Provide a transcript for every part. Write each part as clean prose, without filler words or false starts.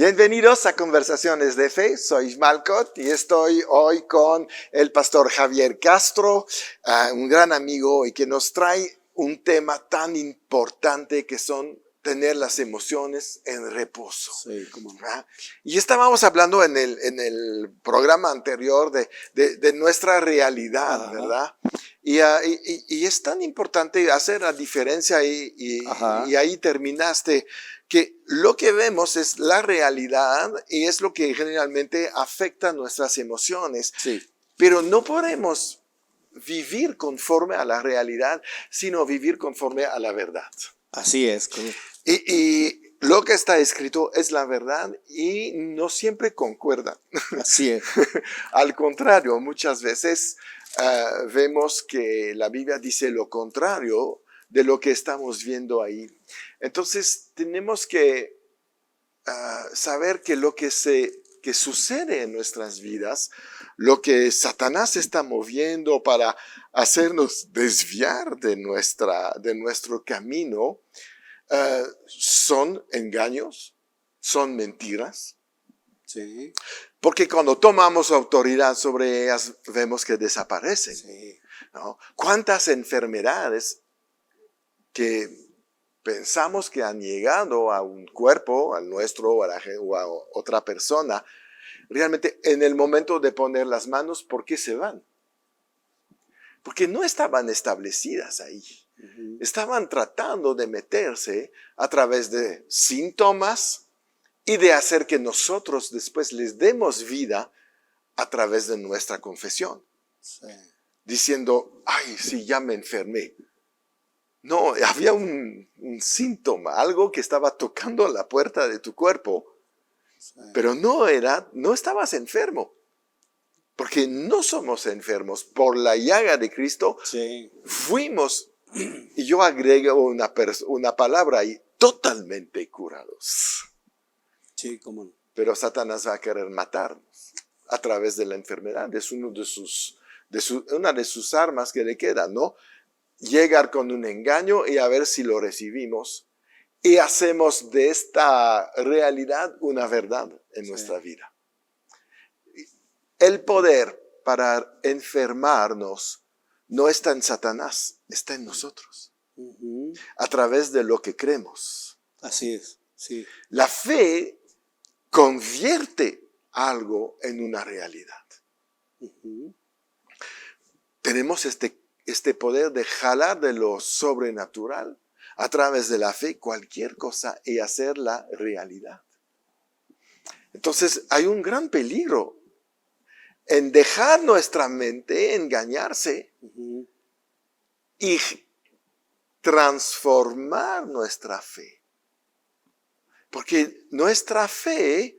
Bienvenidos a Conversaciones de Fe, soy Malcott y estoy hoy con el pastor Javier Castro, un gran amigo y que nos trae un tema tan importante que son tener las emociones en reposo. Sí, cómo no. Y estábamos hablando en el programa anterior de nuestra realidad, Ajá. ¿verdad? Y es tan importante hacer la diferencia y ahí terminaste que lo que vemos es la realidad y es lo que generalmente afecta nuestras emociones. Sí, Pero no podemos vivir conforme a la realidad, sino vivir conforme a la verdad. así es. Y lo que está escrito es la verdad y no siempre concuerda. Así es. Al contrario, muchas veces vemos que la Biblia dice lo contrario de lo que estamos viendo ahí. Entonces tenemos que saber que lo que sucede en nuestras vidas, lo que Satanás está moviendo para hacernos desviar de nuestro camino, son engaños, son mentiras. Sí, Porque cuando tomamos autoridad sobre ellas, vemos que desaparecen. sí. ¿No? ¿Cuántas enfermedades que pensamos que han llegado a un cuerpo, al nuestro o a otra persona, realmente en el momento de poner las manos, ¿por qué se van? Porque no estaban establecidas ahí. Uh-huh. Estaban tratando de meterse a través de síntomas y de hacer que nosotros después les demos vida a través de nuestra confesión. Sí. Diciendo, ay, sí, ya me enfermé. No, había un síntoma, algo que estaba tocando la puerta de tu cuerpo, Sí. pero no estabas enfermo. Porque no somos enfermos. Por la llaga de Cristo Sí. fuimos, y yo agrego una palabra ahí, totalmente curados. Sí, cómo no. Pero Satanás va a querer matarnos a través de la enfermedad. Es una de sus armas que le queda, ¿no? Llegar con un engaño y a ver si lo recibimos. Y hacemos de esta realidad una verdad en nuestra vida. El poder para enfermarnos no está en Satanás, está en nosotros. Uh-huh. A través de lo que creemos. Así es. Sí. La fe convierte algo en una realidad. Uh-huh. Tenemos este poder de jalar de lo sobrenatural a través de la fe cualquier cosa y hacerla realidad. Entonces hay un gran peligro en dejar nuestra mente engañarse Uh-huh. y transformar nuestra fe. Porque nuestra fe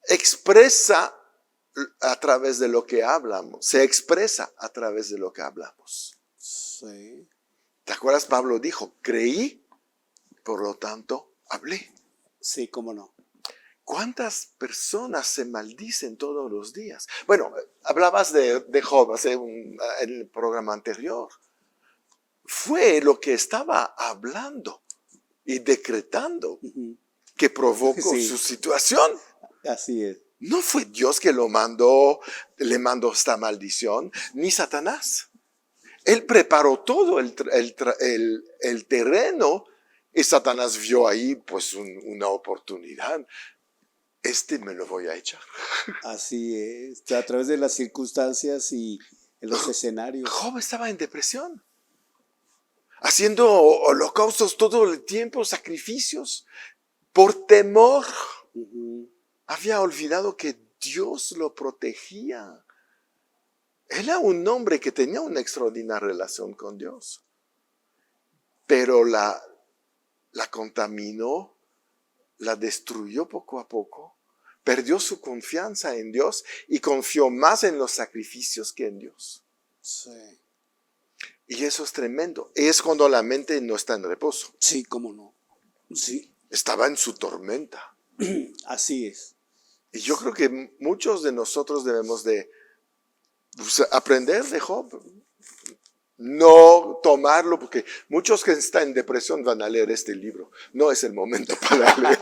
expresa a través de lo que hablamos, se expresa a través de lo que hablamos. Sí. ¿Te acuerdas? Pablo dijo, creí, por lo tanto, hablé. Sí, cómo no. ¿Cuántas personas se maldicen todos los días? Bueno, hablabas de Job en el programa anterior. Fue lo que estaba hablando y decretando Uh-huh. que provocó Sí. su situación. Así es. No fue Dios que le mandó esta maldición, ni Satanás. Él preparó todo el terreno y Satanás vio ahí pues una oportunidad. Me lo voy a echar. Así es. A través de las circunstancias y en los escenarios. Job estaba en depresión, haciendo holocaustos todo el tiempo, sacrificios, por temor. Uh-huh. Había olvidado que Dios lo protegía. Él era un hombre que tenía una extraordinaria relación con Dios. Pero la contaminó, la destruyó poco a poco. Perdió su confianza en Dios y confió más en los sacrificios que en Dios. Sí. Y eso es tremendo. Es cuando la mente no está en reposo. Sí, cómo no. Sí. Estaba en su tormenta. Así es. Y yo creo que muchos de nosotros debemos de aprender de Job. no tomarlo, porque muchos que están en depresión van a leer este libro. No es el momento para leer.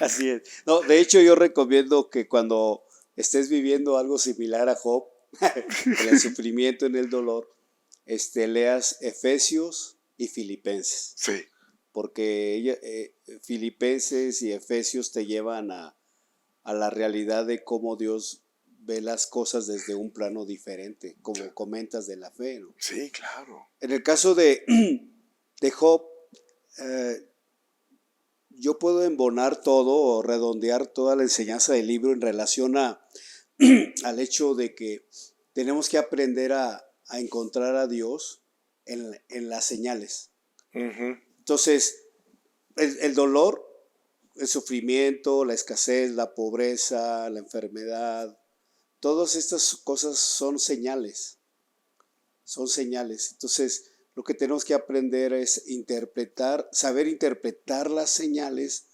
Así es. No, de hecho, yo recomiendo que cuando estés viviendo algo similar a Job, en el sufrimiento, en el dolor, leas Efesios y Filipenses, Sí, porque Filipenses y Efesios te llevan a la realidad de cómo Dios ve las cosas desde un plano diferente, como comentas de la fe, ¿no? sí, claro. En el caso de Job, yo puedo embonar todo o redondear toda la enseñanza del libro en relación al hecho de que tenemos que aprender a encontrar a Dios en las señales. Ujú. Entonces, el dolor, el sufrimiento, la escasez, la pobreza, la enfermedad, todas estas cosas son señales. Son señales. Entonces, lo que tenemos que aprender es saber interpretar las señales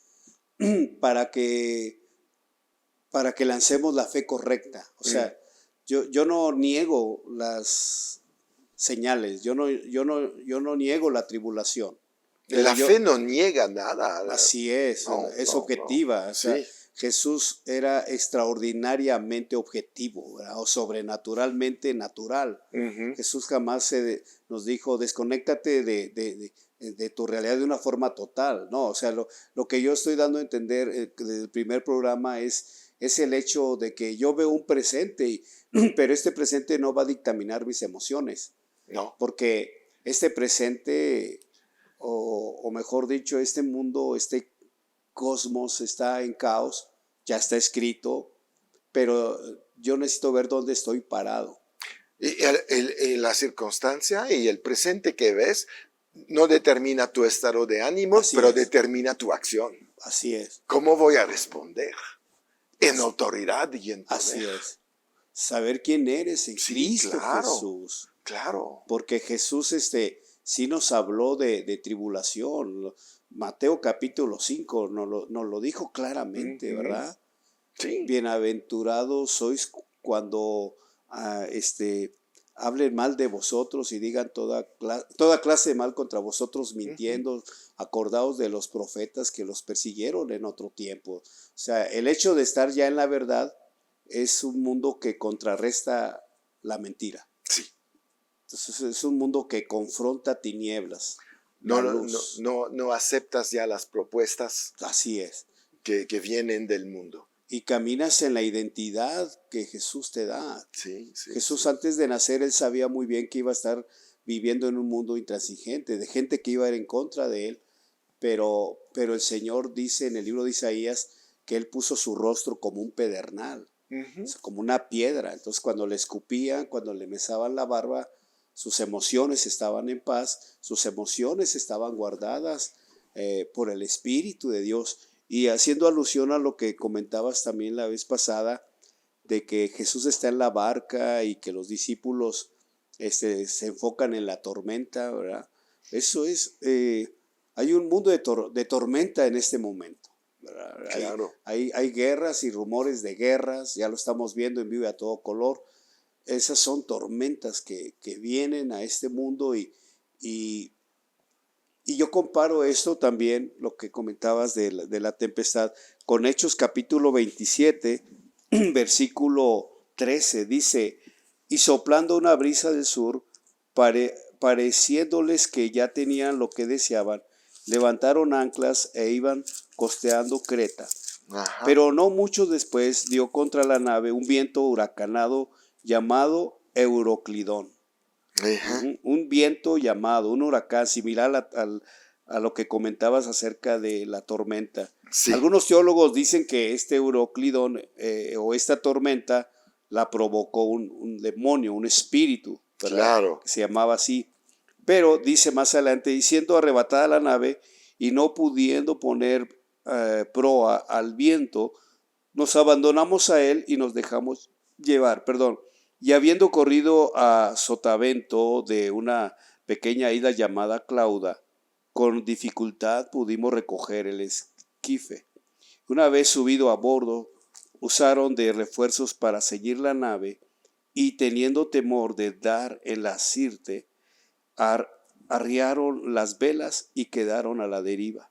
para que lancemos la fe correcta. O sea, yo no niego las señales, yo no niego la tribulación. Pero La fe no niega nada. así es No, no, objetiva. no. O sea, Sí. Jesús era extraordinariamente objetivo, ¿verdad? O sobrenaturalmente natural. Ujú. Jesús jamás nos dijo, desconéctate de tu realidad de una forma total. No, o sea, lo que yo estoy dando a entender desde el primer programa es el hecho de que yo veo un presente, pero este presente no va a dictaminar mis emociones, No. porque este presente, o mejor dicho, este mundo, este cosmos está en caos, ya está escrito, pero yo necesito ver dónde estoy parado. Y la circunstancia y el presente que ves no determina tu estado de ánimos, Así pero es. determina tu acción. Así es. ¿Cómo voy a responder? En autoridad y en poder. Así es. Saber quién eres en Sí, Cristo claro, Jesús. claro. Porque Jesús sí nos habló de tribulación. Mateo capítulo 5 nos lo dijo claramente, Ujú. ¿verdad? Sí. Bienaventurados sois cuando hablen mal de vosotros y digan toda clase de mal contra vosotros mintiendo. Acordaos de los profetas que los persiguieron en otro tiempo. O sea, el hecho de estar ya en la verdad es un mundo que contrarresta la mentira. Sí. Entonces es un mundo que confronta tinieblas, No, la no, luz. no aceptas ya las propuestas Así es. que vienen del mundo. Y caminas en la identidad que Jesús te da. Sí, sí. Jesús Sí. antes de nacer, él sabía muy bien que iba a estar viviendo en un mundo intransigente, de gente que iba a ir en contra de él, pero el Señor dice en el libro de Isaías que él puso su rostro como un pedernal, o sea, como una piedra. Entonces cuando le escupían, cuando le mesaban la barba, sus emociones estaban en paz, sus emociones estaban guardadas por el Espíritu de Dios. Y haciendo alusión a lo que comentabas también la vez pasada, de que Jesús está en la barca y que los discípulos se enfocan en la tormenta, ¿verdad? Eso es, hay un mundo de tormenta en este momento, ¿verdad? Claro. Hay guerras y rumores de guerras, ya lo estamos viendo en vivo y a todo color. Esas son tormentas que vienen a este mundo y yo comparo esto también, lo que comentabas de la tempestad, con Hechos capítulo 27, versículo 13. Dice, y soplando una brisa del sur, pareciéndoles que ya tenían lo que deseaban, levantaron anclas e iban costeando Creta. Ajá. Pero no mucho después dio contra la nave un viento huracanado llamado Euroclidón. Ajá. Un viento llamado, un huracán, similar a lo que comentabas acerca de la tormenta. Sí. Algunos teólogos dicen que este Euroclidón o esta tormenta la provocó un demonio, un espíritu, ¿verdad? Claro. Que se llamaba así. Pero dice más adelante, y siendo arrebatada la nave y no pudiendo poner proa al viento, nos abandonamos a él y nos dejamos llevar, y habiendo corrido a sotavento de una pequeña isla llamada Clauda, con dificultad pudimos recoger el esquife. Una vez subido a bordo, usaron de refuerzos para seguir la nave, y teniendo temor de dar en la sirte, arriaron las velas y quedaron a la deriva.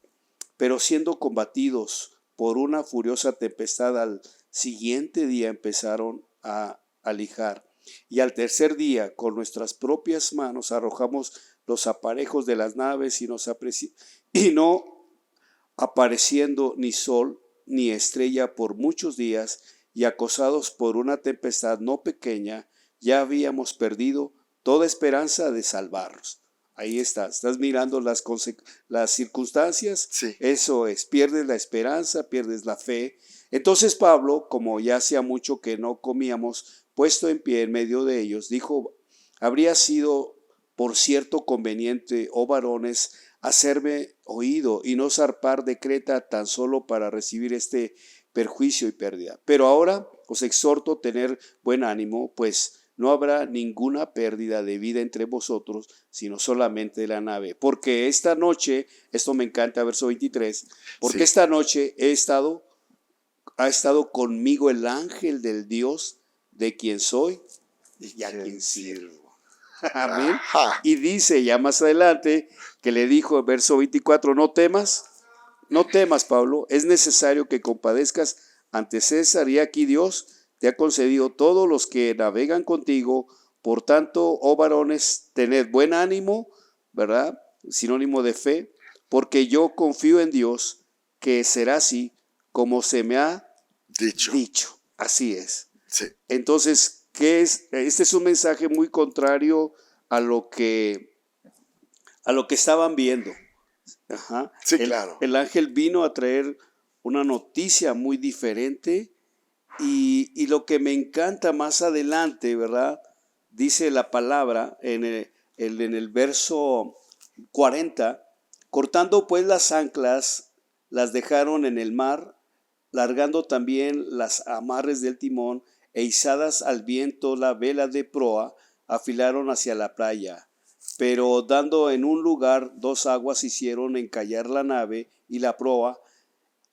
Pero siendo combatidos por una furiosa tempestad, al siguiente día empezaron a alijar. Y al tercer día, con nuestras propias manos, arrojamos los aparejos de las naves y no apareciendo ni sol ni estrella por muchos días, y acosados por una tempestad no pequeña, ya habíamos perdido toda esperanza de salvarnos. Ahí estás mirando las circunstancias, Sí. eso es, pierdes la esperanza, pierdes la fe. Entonces Pablo, como ya hacía mucho que no comíamos, puesto en pie en medio de ellos, dijo: habría sido por cierto conveniente, oh varones, hacerme oído y no zarpar de Creta tan solo para recibir este perjuicio y pérdida. Pero ahora os exhorto a tener buen ánimo, pues no habrá ninguna pérdida de vida entre vosotros, sino solamente de la nave. Porque esta noche, esto me encanta, verso 23, porque Sí. esta noche ha estado conmigo el ángel del Dios de quien soy y a quien sirvo. Amén. Ajá. Y dice ya más adelante que le dijo en verso 24, no temas, Pablo, es necesario que compadezcas ante César, y aquí Dios te ha concedido todos los que navegan contigo. Por tanto, oh varones, tened buen ánimo, ¿verdad? Sinónimo de fe, porque yo confío en Dios que será así como se me ha Dicho. Así es. Sí. Entonces, ¿qué es? Este es un mensaje muy contrario a lo que estaban viendo. Ajá. Sí, claro. El ángel vino a traer una noticia muy diferente, y lo que me encanta más adelante, ¿verdad? Dice la palabra en el verso 40, cortando pues las anclas, las dejaron en el mar, largando también las amarres del timón, e izadas al viento la vela de proa, afilaron hacia la playa. Pero dando en un lugar dos aguas, hicieron encallar la nave y la proa,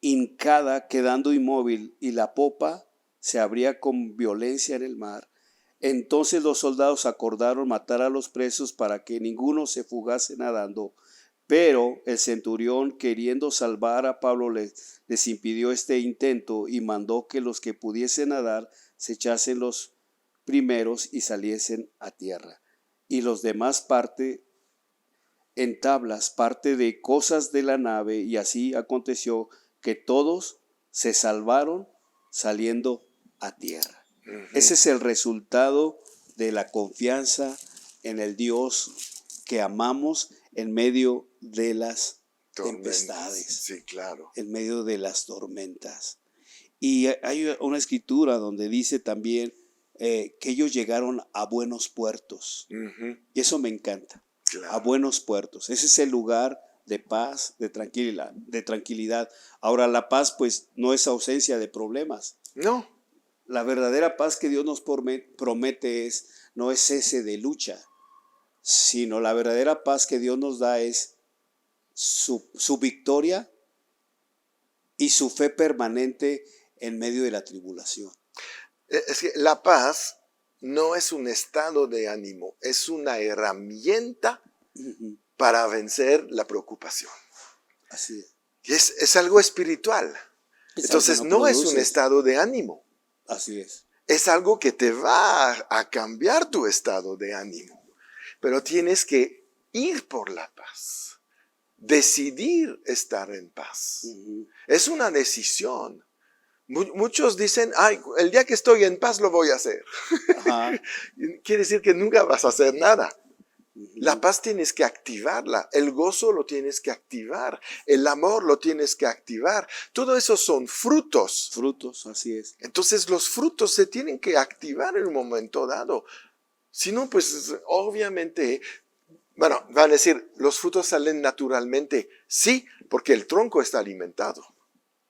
hincada, quedando inmóvil, y la popa se abría con violencia en el mar. Entonces los soldados acordaron matar a los presos para que ninguno se fugase nadando. Pero el centurión, queriendo salvar a Pablo, les impidió este intento y mandó que los que pudiesen nadar se echasen los primeros y saliesen a tierra. Y los demás en tablas, parte de cosas de la nave, y así aconteció que todos se salvaron saliendo a tierra. Ese es el resultado de la confianza en el Dios que amamos en medio de las tempestades, Sí, claro. en medio de las tormentas. Y hay una escritura donde dice también que ellos llegaron a buenos puertos. Y eso me encanta. Claro. A buenos puertos. Ese es el lugar de paz, de tranquilidad. Ahora, la paz pues no es ausencia de problemas. No. La verdadera paz que Dios nos promete no es cese de lucha, sino la verdadera paz que Dios nos da es su victoria y su fe permanente en medio de la tribulación. Es que la paz no es un estado de ánimo, es una herramienta para vencer la preocupación. Así es. Y es algo espiritual. Entonces no es un estado de ánimo. Así es. Es algo que te va a cambiar tu estado de ánimo. Pero tienes que ir por la paz. Decidir estar en paz. Es una decisión. Muchos dicen, ay, el día que estoy en paz lo voy a hacer. Quiere decir que nunca vas a hacer nada. La paz tienes que activarla, el gozo lo tienes que activar, el amor lo tienes que activar. Todo eso son frutos. Frutos, así es. Entonces los frutos se tienen que activar en un momento dado. Si no, pues obviamente, bueno, van a decir, los frutos salen naturalmente. Sí, porque el tronco está alimentado.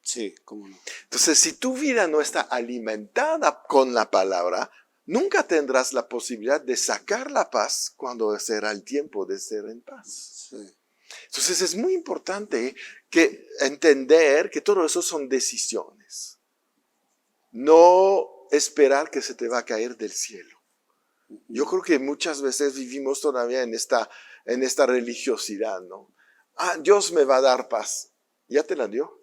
Sí, cómo no. Entonces, si tu vida no está alimentada con la palabra, nunca tendrás la posibilidad de sacar la paz cuando será el tiempo de ser en paz. Sí. Entonces, es muy importante entender que todo eso son decisiones. No esperar que se te va a caer del cielo. Yo creo que muchas veces vivimos todavía en esta religiosidad, ¿no? Dios me va a dar paz. ¿Ya te la dio?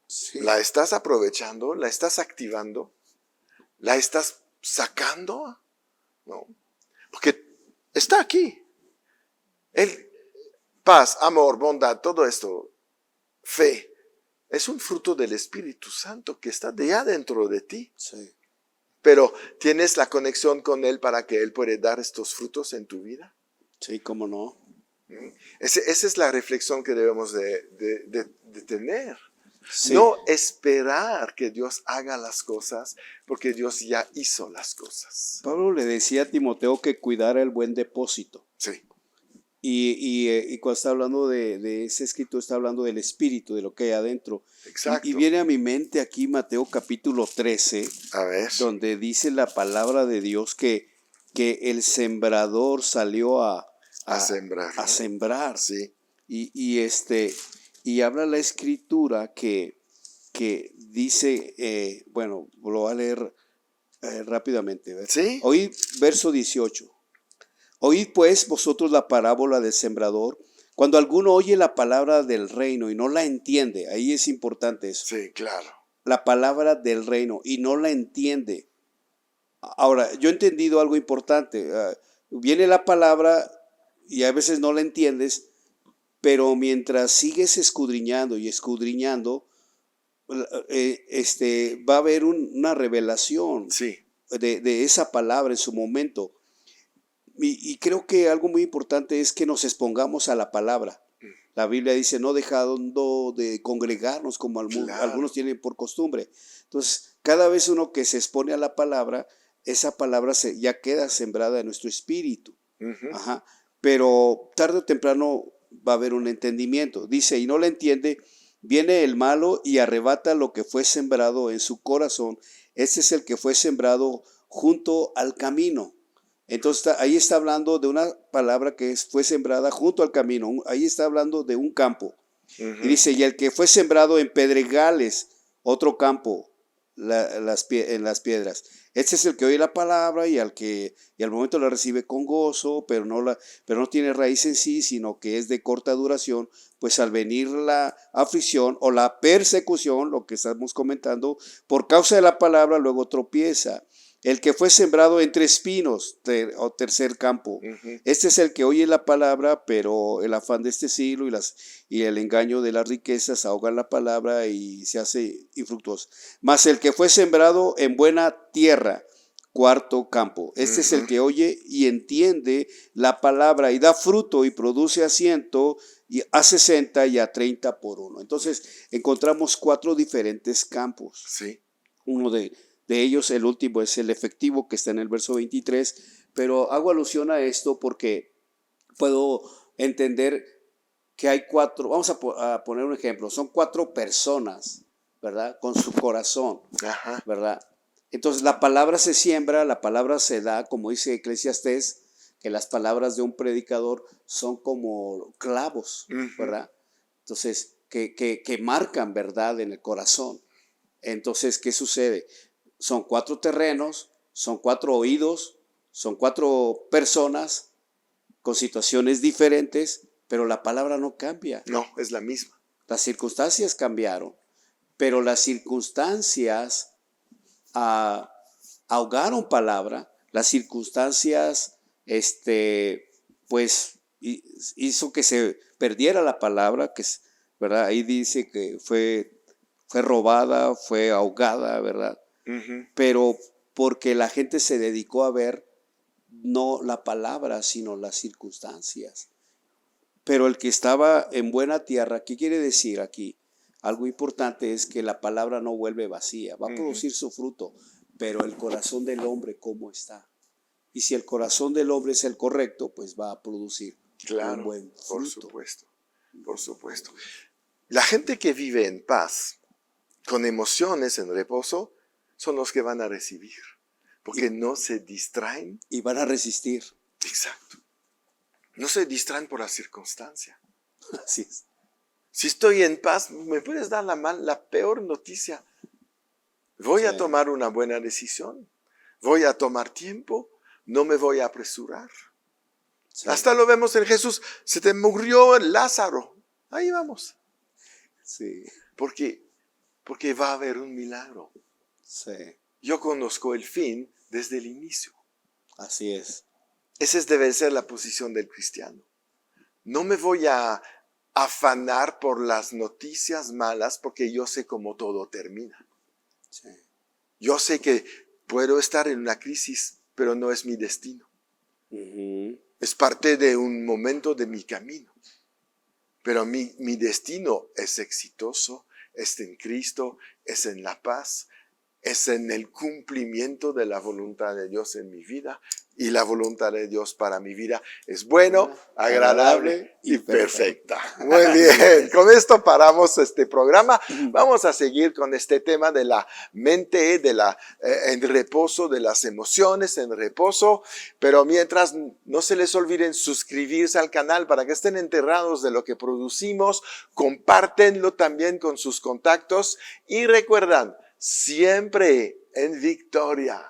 Sí. ¿La estás aprovechando? ¿La estás activando? ¿La estás sacando? No. Porque está aquí. Paz, amor, bondad, todo esto, fe, es un fruto del Espíritu Santo que está de adentro de ti. Sí. Pero ¿tienes la conexión con Él para que Él pueda dar estos frutos en tu vida? Sí, cómo no. Esa es la reflexión que debemos de tener. Sí. No esperar que Dios haga las cosas, porque Dios ya hizo las cosas. Pablo le decía a Timoteo que cuidara el buen depósito. Sí. Y cuando está hablando de ese escrito, está hablando del espíritu, de lo que hay adentro. Exacto. Y viene a mi mente aquí Mateo capítulo 13, A ver. donde dice la palabra de Dios que el sembrador salió a sembrar. ¿no? a sembrar. Sí. Y habla la escritura que dice, bueno, lo voy a leer rápidamente. ¿Ver? Sí. Oíd, verso 18. Oíd pues vosotros la parábola del sembrador. Cuando alguno oye la palabra del reino y no la entiende, ahí es importante eso. Sí, claro. La palabra del reino y no la entiende. Ahora, yo he entendido algo importante. Viene la palabra y a veces no la entiendes, pero mientras sigues escudriñando y escudriñando, va a haber una revelación Sí. de esa palabra en su momento. Y creo que algo muy importante es que nos expongamos a la palabra. La Biblia dice, no dejando de congregarnos como Claro. algunos tienen por costumbre. Entonces, cada vez uno que se expone a la palabra, esa palabra ya queda sembrada en nuestro espíritu. Ujú. Ajá. Pero tarde o temprano va a haber un entendimiento. Dice, y no la entiende, viene el malo y arrebata lo que fue sembrado en su corazón. Este es el que fue sembrado junto al camino. Entonces ahí está hablando de una palabra que fue sembrada junto al camino. Ahí está hablando de un campo. Ujú. Y dice, y el que fue sembrado en pedregales, otro campo, en las piedras. Este es el que oye la palabra y al momento la recibe con gozo, pero no tiene raíz en sí, sino que es de corta duración, pues al venir la aflicción o la persecución, lo que estamos comentando, por causa de la palabra, luego tropieza. El que fue sembrado entre espinos, o tercer campo. Ujú. Este es el que oye la palabra, pero el afán de este siglo y el engaño de las riquezas ahogan la palabra y se hace infructuoso. Mas el que fue sembrado en buena tierra, cuarto campo. Este es el que oye y entiende la palabra y da fruto y produce a 100, y a 60 y a 30 por uno. Entonces encontramos 4 diferentes campos. Sí. Uno de ellos, el último, es el efectivo, que está en el verso 23, pero hago alusión a esto porque puedo entender que hay 4, vamos a poner un ejemplo, son 4 personas, ¿verdad? Con su corazón, Ajá. ¿verdad? Entonces la palabra se siembra, la palabra se da, como dice Eclesiastés, que las palabras de un predicador son como clavos, ¿verdad? Entonces, que marcan verdad en el corazón. Entonces, ¿qué sucede? Son 4 terrenos, son 4 oídos, son 4 personas con situaciones diferentes, pero la palabra no cambia. No, es la misma. Las circunstancias cambiaron, pero las circunstancias ahogaron palabra, las circunstancias, pues hizo que se perdiera la palabra, ¿verdad? Ahí dice que fue robada, fue ahogada, ¿verdad? Pero porque la gente se dedicó a ver no la palabra, sino las circunstancias. Pero el que estaba en buena tierra, ¿qué quiere decir aquí? Algo importante es que la palabra no vuelve vacía, va a producir su fruto, pero el corazón del hombre, ¿cómo está? Y si el corazón del hombre es el correcto, pues va a producir un buen fruto. Por supuesto, por supuesto. La gente que vive en paz, con emociones en reposo, son los que van a recibir, porque no se distraen. Y van a resistir. Exacto. No se distraen por la circunstancia. Así es. Si estoy en paz, me puedes dar la peor noticia. Voy a tomar una buena decisión. Voy a tomar tiempo. no me voy a apresurar. Sí. Hasta lo vemos en Jesús, se te murió Lázaro, ahí vamos. Sí. Porque va a haber un milagro. Sí. Yo conozco el fin desde el inicio. Así es. Esa debe ser la posición del cristiano. No me voy a afanar por las noticias malas porque yo sé cómo todo termina. Sí. Yo sé que puedo estar en una crisis, pero no es mi destino. Ujú. Es parte de un momento de mi camino. Pero mi destino es exitoso, es en Cristo, es en la paz, es en el cumplimiento de la voluntad de Dios en mi vida. Y la voluntad de Dios para mi vida es bueno, agradable y perfecta. Muy bien, con esto paramos este programa. Vamos a seguir con este tema de la mente, en reposo, de las emociones en reposo. Pero mientras, no se les olviden suscribirse al canal para que estén enterados de lo que producimos. Compártenlo también con sus contactos y recuerdan, siempre en victoria.